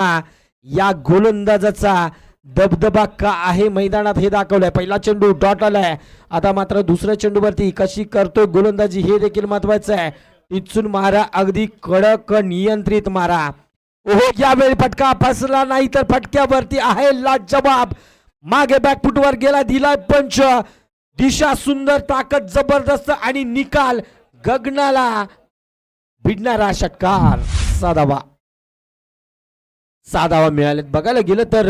या गोलंदाजाचा दबदबा का आहे मैदानात हे दाखवलंय। पहिला चेंडू डॉट आलाय, आता मात्र दुसऱ्या चेंडूवरती कशी करतोय गोलंदाजी हे देखील महत्वाचं आहे। इथून मारा, अगदी कडक नियंत्रित मारा। ओहो, यावेळी फटका फसला नाही तर फटक्यावरती आहे लाजवाब, मागे बॅकफुटवर गेला, दिलाय पंच, दिशा सुंदर, ताकद जबरदस्त आणि निकाल गगनाला भिडणारा षटकार। साधावा मिळाले। बघायला गेलं तर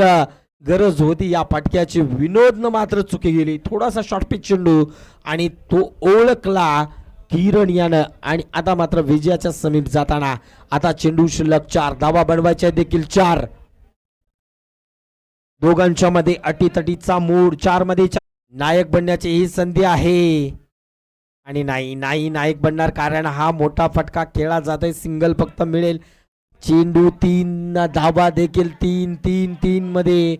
गरज होती या फटक्याची, विनोदनं मात्र चुकी गेली। थोडासा शॉर्ट पिच चेंडू आणि तो ओळखला किरण यानं, आणि आता मात्र विजयाच्या समीप जाताना आता चेंडू शिल्लक 4 धावा बनवायच्या देखील 4। दोघांच्या मध्ये अटीतटीचा मूड, 4 मध्ये 4 नायक बनण्याची ही संधी आहे आणि नाही नायक बनणार, कारण हा मोठा फटका खेळला जातोय, सिंगल फक्त मिळेल। चेंडू 3 धावा देखील 3 मध्ये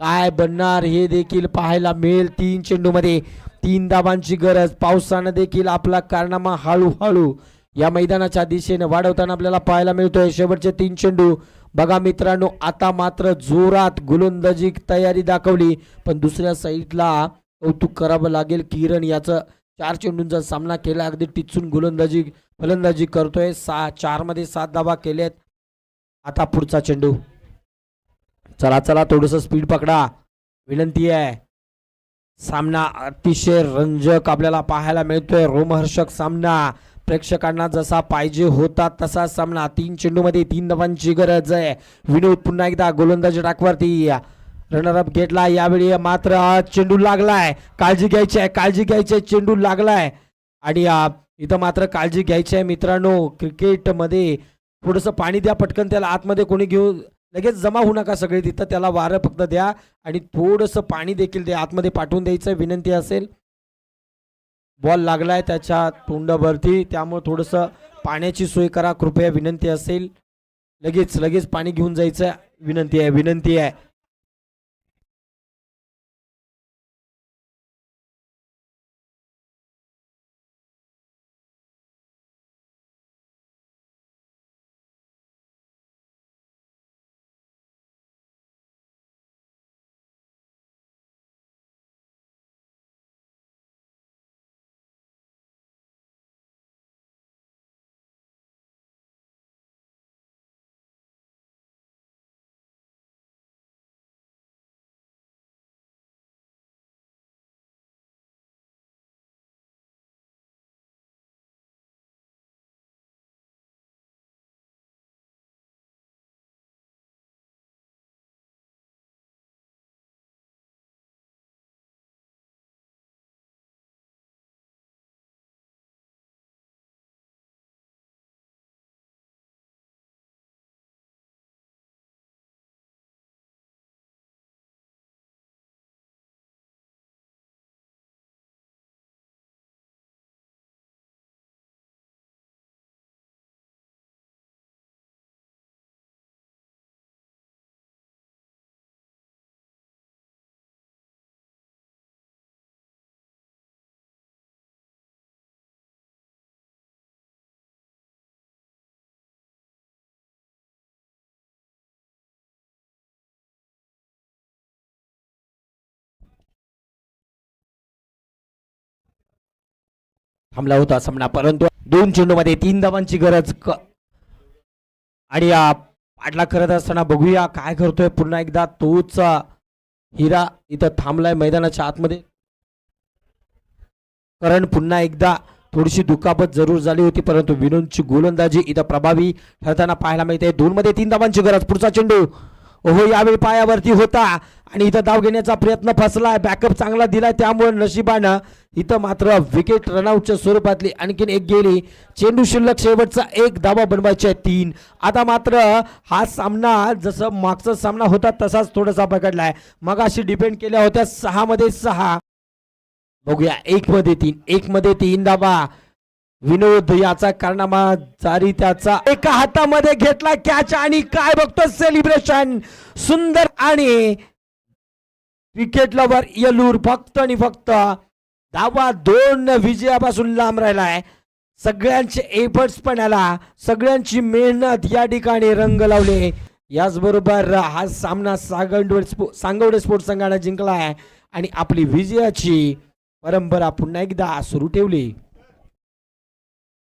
काय बनणार हे देखील पाहायला मिळेल। 3 चेंडू मध्ये 3 धावांची गरज। पावसानं देखील आपला कारनामा हळूहळू या मैदानाच्या दिशेने वाढवताना आपल्याला पाहायला मिळतोय। शेवटचे 3 चेंडू बघा मित्रांनो, आता मात्र जोरात गोलंदाजी तयारी दाखवली, पण दुसऱ्या साईडला कौतुक करावं लागेल किरण याचं। 4 चेंडूंचा सामना केला, अगदी टिचून फलंदाजी करतोय। 4 मध्ये 7 धावा केलेत। आता पुढचा चेंडू, चला थोडस स्पीड पकडा, विनंती आहे। सामना अतिशय रंजक आपल्याला पाहायला मिळतोय, रोमहर्षक सामना, प्रेक्षकांना जसा पाहिजे होता तसा सामना। 3 चेंडू मध्ये 3 धावांची गरज आहे। विनोद पुन्हा एकदा गोलंदाजी ट्रॅकवरती, रनरअप घेतला, यावेळी मात्र चेंडू लागलाय, काळजी घ्यायची आहे, चेंडू लागलाय आणि इथं मात्र काळजी घ्यायची आहे मित्रांनो। क्रिकेटमध्ये थोडंसं पाणी द्या पटकन त्याला, आतमध्ये कोणी घेऊन लगेच जमा होऊ नका सगळे तिथं, त्याला वारं फक्त द्या आणि थोडंसं पाणी देखील द्या, आतमध्ये पाठवून द्यायचं विनंती असेल। बॉल लागलाय त्याच्या तोंडावरती, त्यामुळे थोडंसं पाण्याची सोय करा कृपया, विनंती असेल। लगेच पाणी घेऊन जायचं विनंती आहे। थांबला होता सामना, परंतु 2 चेंडू मध्ये 3 धावांची गरज आणि पाठला करत असताना बघूया काय करतोय पुन्हा एकदा तोच हिरा इथं थांबलाय मैदानाच्या आतमध्ये। कारण पुन्हा एकदा थोडीशी दुखापत जरूर झाली होती, परंतु विनोदची गोलंदाजी इथं प्रभावी ठरताना पाहायला मिळते। 2 मध्ये 3 धावांची गरज। पुढचा चेंडू, ओहो, यावेळी पायावरती होता आणि इथं धाव घेण्याचा प्रयत्न फसलाय, बॅकअप चांगला दिलाय, त्यामुळे नशिबानं इथं मात्र विकेट रनआउटच्या स्वरूपातली आणखीन एक गेली। चेंडू शिल्लक शेवटचा 1 धावा बनवायचे 3। आता मात्र हा सामना जसं मागचा सामना होता तसाच थोडासा पकडलाय, मगाशी डिपेंड केल्या होत्या 6 मध्ये 6, बघूया 1 मध्ये 3 धावा। विनोद याचा कारनामा जारी, त्याचा एका हातामध्ये घेतला कॅच आणि काय बघतो सेलिब्रेशन, सुंदर, आणि विकेट लवर येलूर फक्त आणि फक्त धावा 2 विजयापासून लांब राहिलाय। सगळ्यांचे एफर्ट्स पण आला, सगळ्यांची मेहनत या ठिकाणी रंग लावले। याचबरोबर हा सामना सांगवडे स्पोर्ट्स संघाने जिंकला आहे आणि आपली विजयाची परंपरा पुन्हा एकदा सुरू ठेवली.